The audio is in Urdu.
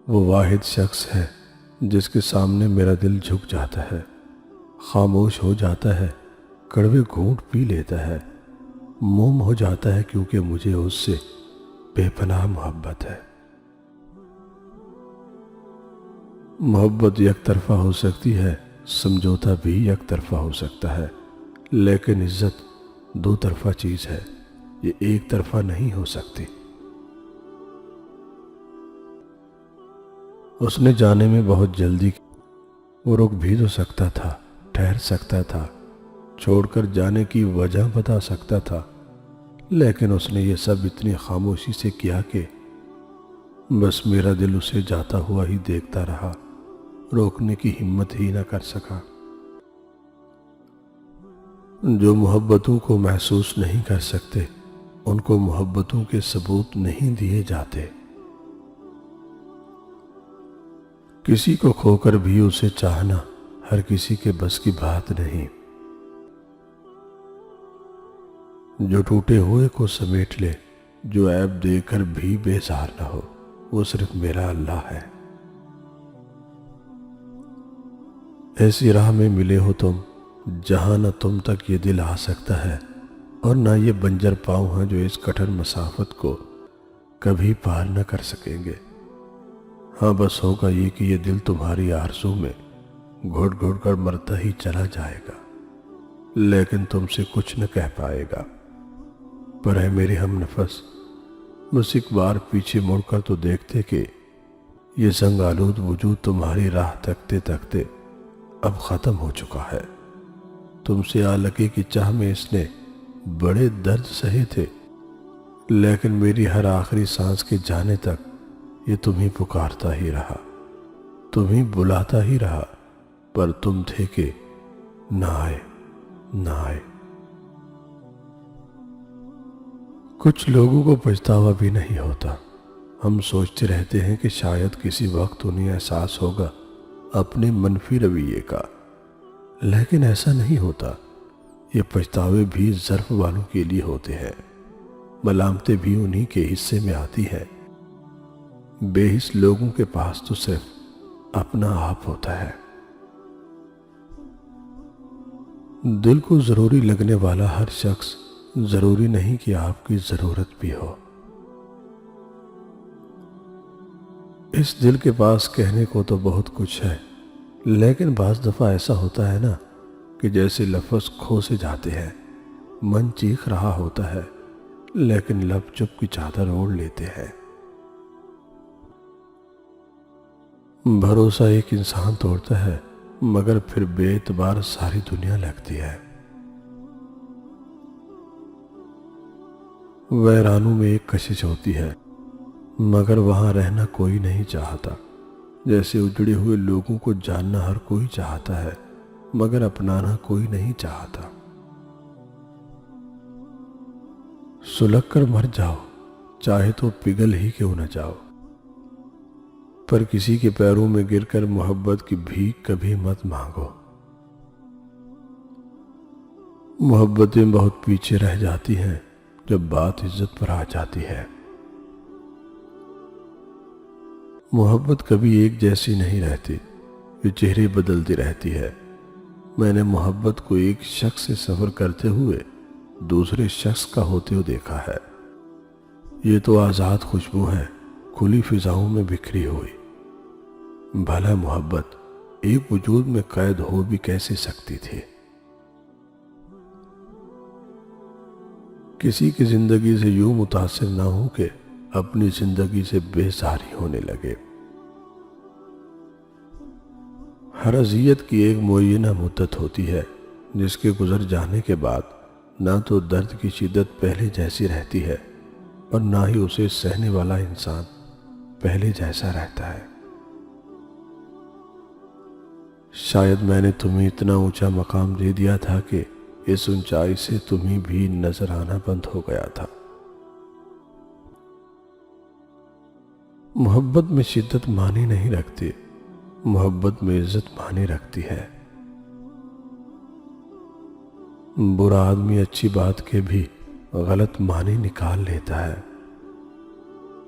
وہ واحد شخص ہے جس کے سامنے میرا دل جھک جاتا ہے، خاموش ہو جاتا ہے، کڑوے گھونٹ پی لیتا ہے، موم ہو جاتا ہے، کیونکہ مجھے اس سے بے پناہ محبت ہے۔ محبت یک طرفہ ہو سکتی ہے، سمجھوتا بھی یک طرفہ ہو سکتا ہے، لیکن عزت دو طرفہ چیز ہے، یہ ایک طرفہ نہیں ہو سکتی۔ اس نے جانے میں بہت جلدی کی، وہ رک بھی تو سکتا تھا، ٹھہر سکتا تھا، چھوڑ کر جانے کی وجہ بتا سکتا تھا، لیکن اس نے یہ سب اتنی خاموشی سے کیا کہ بس میرا دل اسے جاتا ہوا ہی دیکھتا رہا، روکنے کی ہمت ہی نہ کر سکا۔ جو محبتوں کو محسوس نہیں کر سکتے ان کو محبتوں کے ثبوت نہیں دیے جاتے۔ کسی کو کھو کر بھی اسے چاہنا ہر کسی کے بس کی بات نہیں۔ جو ٹوٹے ہوئے کو سمیٹ لے، جو عیب دے کر بھی بیزار نہ ہو، وہ صرف میرا اللہ ہے۔ ایسی راہ میں ملے ہو تم جہاں نہ تم تک یہ دل آ سکتا ہے اور نہ یہ بنجر پاؤں ہیں جو اس کٹھن مسافت کو کبھی پار نہ کر سکیں گے۔ ہاں بس ہوگا یہ کہ یہ دل تمہاری آرزو میں گھٹ گھٹ کر مرتا ہی چلا جائے گا، لیکن تم سے کچھ نہ کہہ پائے گا۔ پر ہے میرے ہم نفس، بس ایک بار پیچھے مڑ کر تو دیکھتے کہ یہ زنگ آلود وجود تمہاری راہ تکتے تکتے اب ختم ہو چکا ہے۔ تم سے آلکے کی چاہ میں اس نے بڑے درد سہے تھے، لیکن میری ہر آخری سانس کے جانے تک یہ تمہیں پکارتا ہی رہا، تمہیں بلاتا ہی رہا، پر تم تھے کہ نہ آئے، نہ آئے۔ کچھ لوگوں کو پچھتاوا بھی نہیں ہوتا، ہم سوچتے رہتے ہیں کہ شاید کسی وقت انہیں احساس ہوگا اپنے منفی رویے کا، لیکن ایسا نہیں ہوتا۔ یہ پچھتاوے بھی ظرف والوں کے لیے ہوتے ہیں، ملامتیں بھی انہی کے حصے میں آتی ہیں۔ بے حس لوگوں کے پاس تو صرف اپنا آپ ہوتا ہے۔ دل کو ضروری لگنے والا ہر شخص ضروری نہیں کہ آپ کی ضرورت بھی ہو۔ اس دل کے پاس کہنے کو تو بہت کچھ ہے، لیکن بعض دفعہ ایسا ہوتا ہے نا کہ جیسے لفظ کھو سے جاتے ہیں، من چیخ رہا ہوتا ہے لیکن لب چپ کی چادر اوڑھ لیتے ہیں۔ بھروسہ ایک انسان توڑتا ہے، مگر پھر بے اعتبار ساری دنیا لگتی ہے۔ ویرانوں میں ایک کشش ہوتی ہے، مگر وہاں رہنا کوئی نہیں چاہتا۔ جیسے اجڑے ہوئے لوگوں کو جاننا ہر کوئی چاہتا ہے، مگر اپنانا کوئی نہیں چاہتا۔ سلگ کر مر جاؤ، چاہے تو پگھل ہی کیوں نہ جاؤ، پر کسی کے پیروں میں گر کر محبت کی بھیک کبھی مت مانگو۔ محبتیں بہت پیچھے رہ جاتی ہیں جب بات عزت پر آ جاتی ہے۔ محبت کبھی ایک جیسی نہیں رہتی، یہ چہرے بدلتی رہتی ہے۔ میں نے محبت کو ایک شخص سے سفر کرتے ہوئے دوسرے شخص کا ہوتے ہوئے دیکھا ہے۔ یہ تو آزاد خوشبو ہے، کھلی فضاؤں میں بکھری ہوئی۔ بھلا محبت ایک وجود میں قید ہو بھی کیسے سکتی تھی؟ کسی کی زندگی سے یوں متاثر نہ ہو کہ اپنی زندگی سے بیزاری ہونے لگے۔ ہر اذیت کی ایک معینہ مدت ہوتی ہے، جس کے گزر جانے کے بعد نہ تو درد کی شدت پہلے جیسی رہتی ہے اور نہ ہی اسے سہنے والا انسان پہلے جیسا رہتا ہے۔ شاید میں نے تمہیں اتنا اونچا مقام دے دیا تھا کہ اس اونچائی سے تمہیں بھی نظر آنا بند ہو گیا تھا۔ محبت میں شدت معنی نہیں رکھتی، محبت میں عزت معنی رکھتی ہے۔ برا آدمی اچھی بات کے بھی غلط معنی نکال لیتا ہے۔